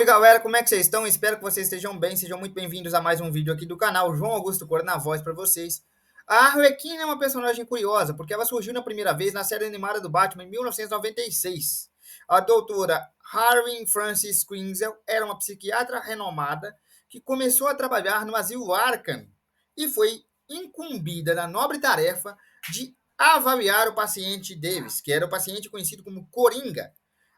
Salve galera, como é que vocês estão? Espero que vocês estejam bem, sejam muito bem-vindos a mais um vídeo aqui do canal João Augusto Cor na voz para vocês. A Arlequina é uma personagem curiosa, porque ela surgiu na primeira vez na série animada do Batman em 1996. A doutora Harvey Frances Quinzel era uma psiquiatra renomada que começou a trabalhar no asilo Arkham e foi incumbida da nobre tarefa de avaliar o paciente Davis, que era o paciente conhecido como Coringa.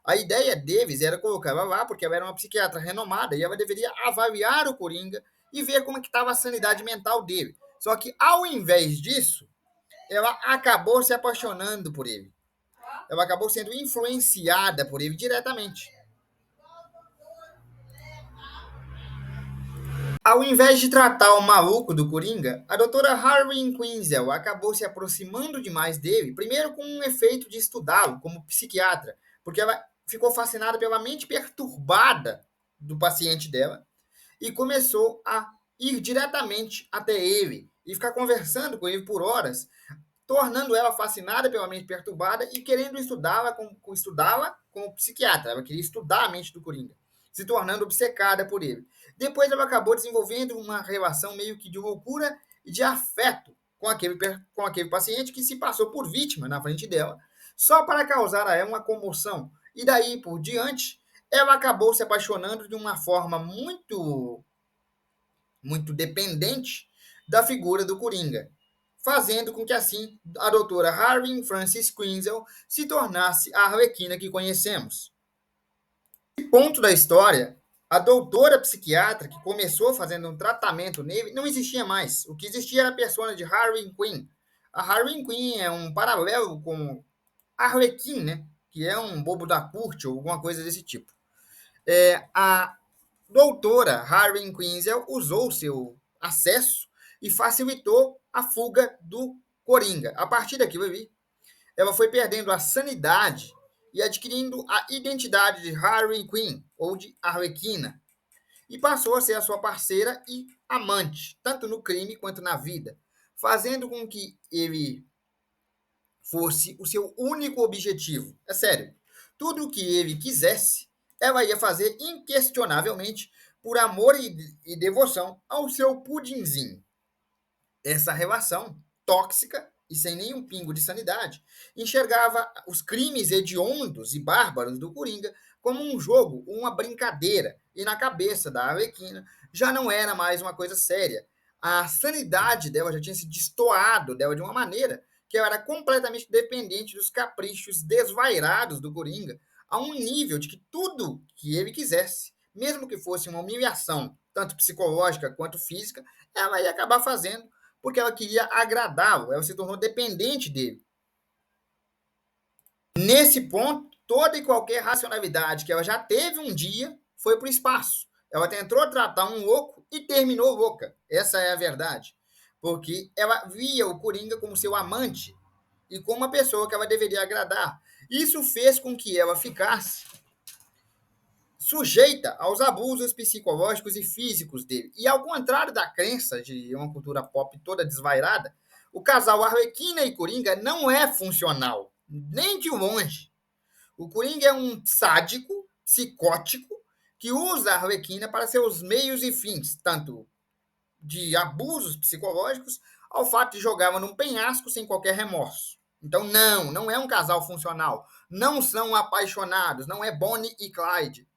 A ideia deles era colocar ela lá, porque ela era uma psiquiatra renomada, e ela deveria avaliar o Coringa e ver como é que estava a sanidade mental dele. Só que, ao invés disso, ela acabou se apaixonando por ele. Ela acabou sendo influenciada por ele diretamente. Ao invés de tratar o maluco do Coringa, a doutora Harvey Quinzel acabou se aproximando demais dele, primeiro com um efeito de estudá-lo como psiquiatra, porque ela ficou fascinada pela mente perturbada do paciente dela e começou a ir diretamente até ele e ficar conversando com ele por horas, tornando ela fascinada pela mente perturbada e querendo estudá-la como psiquiatra. Ela queria estudar a mente do Coringa, se tornando obcecada por ele. Depois ela acabou desenvolvendo uma relação meio que de loucura e de afeto com aquele paciente que se passou por vítima na frente dela, só para causar a ela uma comoção. E daí por diante, ela acabou se apaixonando de uma forma muito dependente da figura do Coringa, fazendo com que assim a doutora Harvey Frances Quinzel se tornasse a Arlequina que conhecemos. Nesse ponto da história, a doutora psiquiatra que começou fazendo um tratamento nele não existia mais. O que existia era a persona de Harley Quinn. A Harley Quinn é um paralelo com Arlequim, né? Que é um bobo da corte ou alguma coisa desse tipo. A doutora Harvey Quinzel usou seu acesso e facilitou a fuga do Coringa. A partir daquilo ali, ela foi perdendo a sanidade e adquirindo a identidade de Harley Quinn, ou de Arlequina, e passou a ser a sua parceira e amante, tanto no crime quanto na vida, fazendo com que ele fosse o seu único objetivo. É sério, tudo o que ele quisesse, ela ia fazer inquestionavelmente por amor e devoção ao seu pudinzinho. Essa relação tóxica e sem nenhum pingo de sanidade enxergava os crimes hediondos e bárbaros do Coringa como um jogo, uma brincadeira, e na cabeça da Arlequina já não era mais uma coisa séria. A sanidade dela já tinha se destoado dela de uma maneira que ela era completamente dependente dos caprichos desvairados do Coringa, a um nível de que tudo que ele quisesse, mesmo que fosse uma humilhação, tanto psicológica quanto física, ela ia acabar fazendo porque ela queria agradá-lo, ela se tornou dependente dele. Nesse ponto, toda e qualquer racionalidade que ela já teve um dia foi para o espaço. Ela tentou tratar um louco e terminou louca. Essa é a verdade. Porque ela via o Coringa como seu amante e como uma pessoa que ela deveria agradar. Isso fez com que ela ficasse sujeita aos abusos psicológicos e físicos dele. E ao contrário da crença de uma cultura pop toda desvairada, o casal Arlequina e Coringa não é funcional, nem de longe. O Coringa é um sádico, psicótico, que usa a Arlequina para seus meios e fins, tanto de abusos psicológicos ao fato de jogá-la num penhasco sem qualquer remorso. Então, não é um casal funcional. Não são apaixonados, não é Bonnie e Clyde.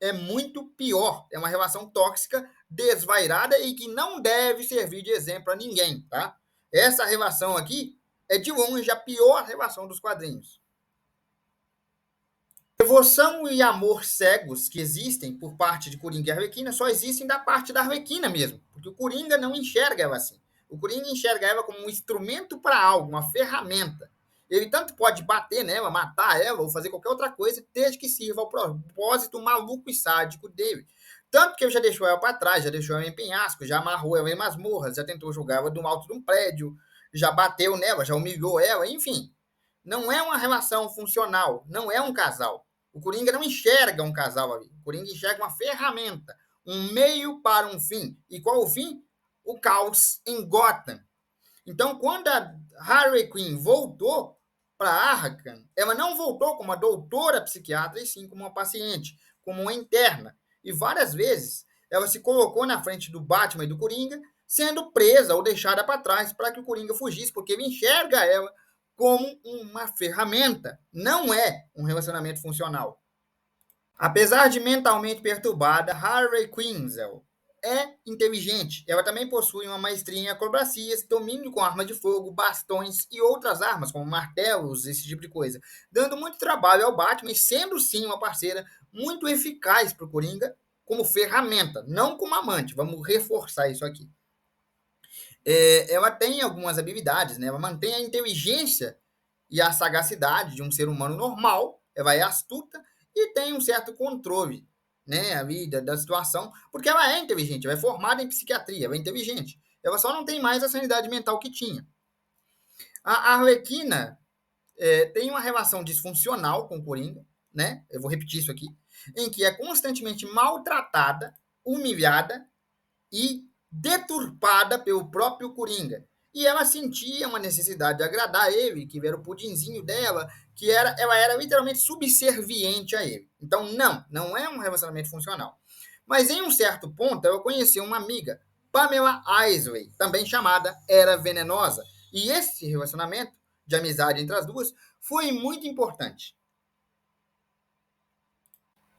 É muito pior. É uma relação tóxica, desvairada e que não deve servir de exemplo a ninguém, tá? Essa relação aqui é de longe a pior relação dos quadrinhos. Devoção e amor cegos que existem por parte de Coringa e Arlequina só existem da parte da Arlequina mesmo, porque o Coringa não enxerga ela assim. O Coringa enxerga ela como um instrumento para algo, uma ferramenta. Ele tanto pode bater nela, matar ela ou fazer qualquer outra coisa, desde que sirva ao propósito maluco e sádico dele. Tanto que ele já deixou ela para trás, já deixou ela em penhasco, já amarrou ela em masmorras, já tentou jogar ela do alto de um prédio, já bateu nela, já humilhou ela, enfim. Não é uma relação funcional, não é um casal. O Coringa não enxerga um casal ali. O Coringa enxerga uma ferramenta, um meio para um fim. E qual o fim? O caos em Gotham. Então, quando a Harley Quinn voltou para Arkham, ela não voltou como uma doutora psiquiatra, e sim como uma paciente, como uma interna. e várias vezes ela se colocou na frente do Batman e do Coringa, sendo presa ou deixada para trás para que o Coringa fugisse, porque ele enxerga ela como uma ferramenta, não é um relacionamento funcional. Apesar de mentalmente perturbada, Harley Quinzel é inteligente. Ela também possui uma maestria em acrobacias, domínio com arma de fogo, bastões e outras armas, como martelos, esse tipo de coisa, dando muito trabalho ao Batman e sendo sim uma parceira muito eficaz para o Coringa como ferramenta, não como amante. Vamos reforçar isso aqui. Ela tem algumas habilidades, né? Ela mantém a inteligência e a sagacidade de um ser humano normal, ela é astuta e tem um certo controle, né, ali da situação, porque ela é inteligente, ela é formada em psiquiatria, ela é inteligente. Ela só não tem mais a sanidade mental que tinha. A Arlequina tem uma relação disfuncional com o Coringa, né? Eu vou repetir isso aqui, em que é constantemente maltratada, humilhada e deturpada pelo próprio Coringa. E ela sentia uma necessidade de agradar ele, que era o pudinzinho dela, que ela era literalmente subserviente a ele. Então, não é um relacionamento funcional. Mas em um certo ponto, ela conheceu uma amiga, Pamela Isley, também chamada Era Venenosa. E esse relacionamento de amizade entre as duas foi muito importante.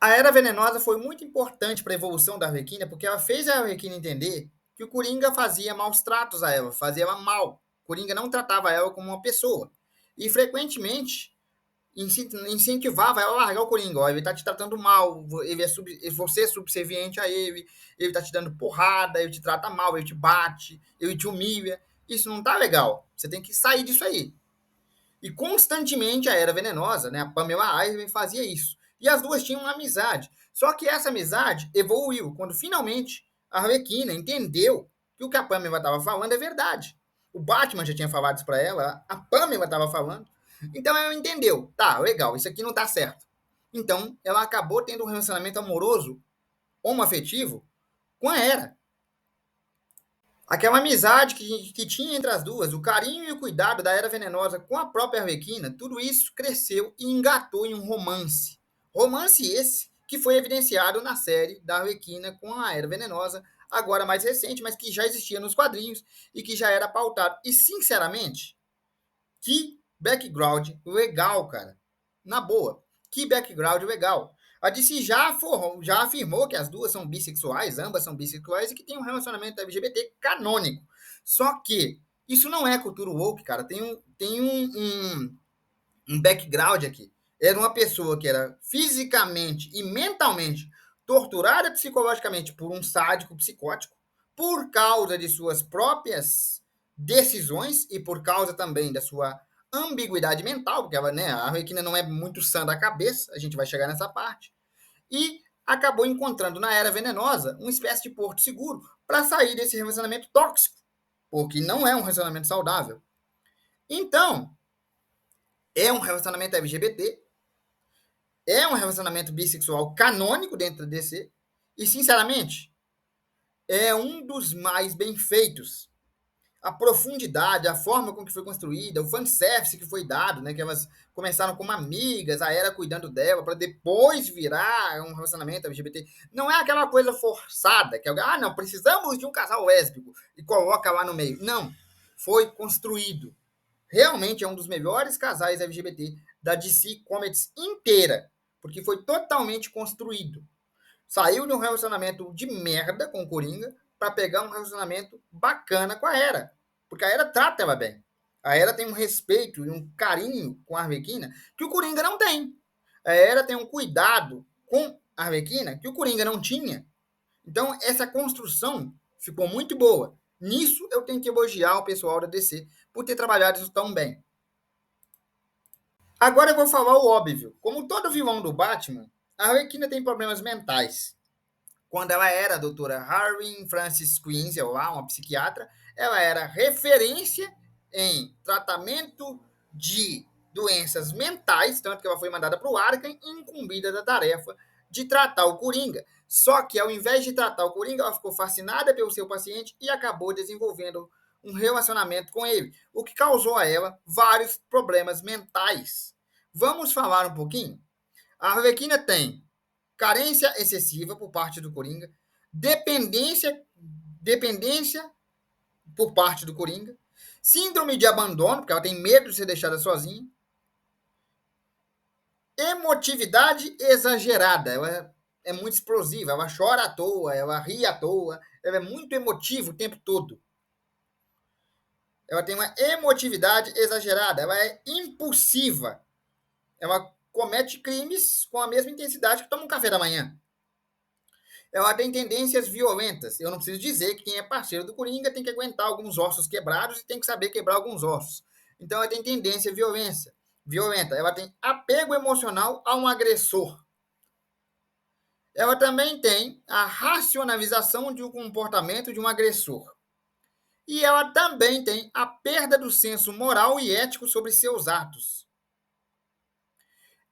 A Era Venenosa foi muito importante para a evolução da Arlequina, porque ela fez a Arlequina entender que o Coringa fazia maus tratos a ela, fazia ela mal. O Coringa não tratava ela como uma pessoa. E frequentemente incentivava ela a largar o Coringa. Ó, ele tá te tratando mal, você é subserviente a ele tá te dando porrada, ele te trata mal, ele te bate, ele te humilha. Isso não tá legal. Você tem que sair disso aí. E constantemente a Era Venenosa, né, a Pamela Isley fazia isso. E as duas tinham uma amizade. Só que essa amizade evoluiu quando finalmente a Arlequina entendeu que o que a Pamela estava falando é verdade. O Batman já tinha falado isso para ela, a Pamela estava falando. Então ela entendeu, tá, legal, isso aqui não tá certo. Então ela acabou tendo um relacionamento amoroso, homoafetivo, com a Era. Aquela amizade que tinha entre as duas, o carinho e o cuidado da Era Venenosa com a própria Arlequina, tudo isso cresceu e engatou em um romance. Romance esse que foi evidenciado na série da Arlequina com a Era Venenosa, agora mais recente, mas que já existia nos quadrinhos e que já era pautado. E, sinceramente, que background legal, cara. Na boa. Que background legal. A DC já afirmou que as duas são bissexuais, ambas são bissexuais, e que tem um relacionamento LGBT canônico. Só que isso não é cultura woke, cara. Tem um background aqui. Era uma pessoa que era fisicamente e mentalmente torturada psicologicamente por um sádico psicótico, por causa de suas próprias decisões e por causa também da sua ambiguidade mental, porque ela, né, a Arlequina não é muito sã da cabeça, a gente vai chegar nessa parte, e acabou encontrando na Era Venenosa uma espécie de porto seguro para sair desse relacionamento tóxico, porque não é um relacionamento saudável. Então, é um relacionamento LGBT, é um relacionamento bissexual canônico dentro da DC, e, sinceramente, é um dos mais bem feitos. A profundidade, a forma com que foi construída, o fanservice que foi dado, né? Que elas começaram como amigas, a Era cuidando dela, para depois virar um relacionamento LGBT. Não é aquela coisa forçada, que alguém, não, precisamos de um casal lésbico e coloca lá no meio. Não. Foi construído. Realmente é um dos melhores casais LGBT da DC Comics inteira, porque foi totalmente construído. Saiu de um relacionamento de merda com o Coringa para pegar um relacionamento bacana com a Era, porque a Era trata ela bem. A Era tem um respeito e um carinho com a Arlequina que o Coringa não tem. A Era tem um cuidado com a Arlequina que o Coringa não tinha. Então, essa construção ficou muito boa. Nisso, eu tenho que elogiar o pessoal da DC por ter trabalhado isso tão bem. Agora eu vou falar o óbvio. Como todo vilão do Batman, a Arlequina tem problemas mentais. Quando ela era a doutora Harvey Francis Quinzel, lá, uma psiquiatra, ela era referência em tratamento de doenças mentais, tanto que ela foi mandada para o Arkham e incumbida da tarefa de tratar o Coringa. Só que, ao invés de tratar o Coringa, ela ficou fascinada pelo seu paciente e acabou desenvolvendo um relacionamento com ele, o que causou a ela vários problemas mentais. Vamos falar um pouquinho? A Arlequina tem carência excessiva por parte do Coringa, dependência por parte do Coringa, síndrome de abandono, porque ela tem medo de ser deixada sozinha, emotividade exagerada, ela é muito explosiva, ela chora à toa, ela ri à toa, ela é muito emotiva o tempo todo. Ela tem uma emotividade exagerada, ela é impulsiva, ela comete crimes com a mesma intensidade que toma um café da manhã. Ela tem tendências violentas. Eu não preciso dizer que quem é parceiro do Coringa tem que aguentar alguns ossos quebrados e tem que saber quebrar alguns ossos. Então ela tem tendência violenta. Ela tem apego emocional a um agressor. Ela também tem a racionalização de um comportamento de um agressor. E ela também tem a perda do senso moral e ético sobre seus atos.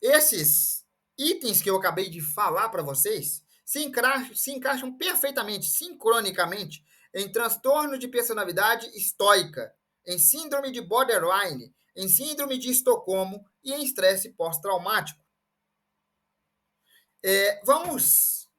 Esses itens que eu acabei de falar para vocês se encaixam perfeitamente, sincronicamente, em transtorno de personalidade estoica, em síndrome de borderline, em síndrome de Estocolmo e em estresse pós-traumático. Vamos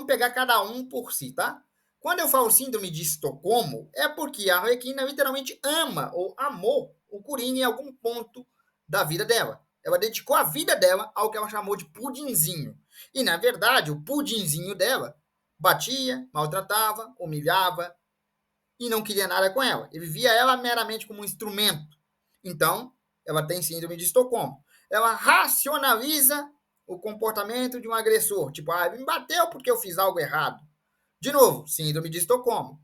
pegar cada um por si, tá? Quando eu falo síndrome de Estocolmo, é porque a Arlequina literalmente ama ou amou o Coringa em algum ponto da vida dela. Ela dedicou a vida dela ao que ela chamou de pudinzinho. E, na verdade, o pudinzinho dela batia, maltratava, humilhava e não queria nada com ela. Ele via ela meramente como um instrumento. Então, ela tem síndrome de Estocolmo. Ela racionaliza o comportamento de um agressor. Tipo, ele me bateu porque eu fiz algo errado. De novo, síndrome de Estocolmo.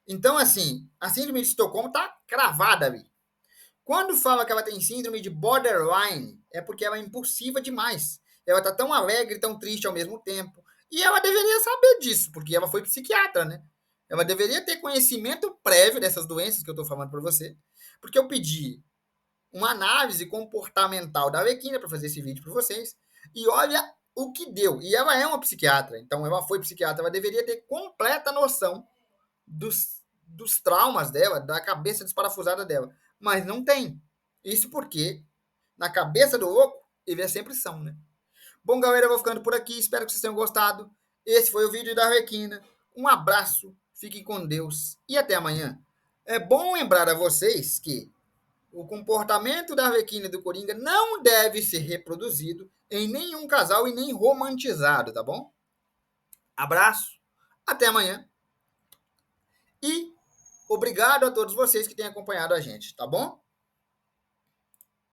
Então, assim, a síndrome de Estocolmo está cravada ali. Quando fala que ela tem síndrome de borderline, é porque ela é impulsiva demais. Ela está tão alegre e tão triste ao mesmo tempo. E ela deveria saber disso, porque ela foi psiquiatra, né? Ela deveria ter conhecimento prévio dessas doenças que eu estou falando para você. Porque eu pedi uma análise comportamental da Arlequina para fazer esse vídeo para vocês. E olha o que deu. E ela é uma psiquiatra, então ela foi psiquiatra, ela deveria ter completa noção dos traumas dela, da cabeça desparafusada dela. Mas não tem. Isso porque, na cabeça do louco, ele é sempre são, né? Bom, galera, eu vou ficando por aqui. Espero que vocês tenham gostado. Esse foi o vídeo da Arlequina. Um abraço, fiquem com Deus e até amanhã. É bom lembrar a vocês que o comportamento da Arlequina e do Coringa não deve ser reproduzido em nenhum casal e nem romantizado, tá bom? Abraço, até amanhã e obrigado a todos vocês que têm acompanhado a gente, tá bom?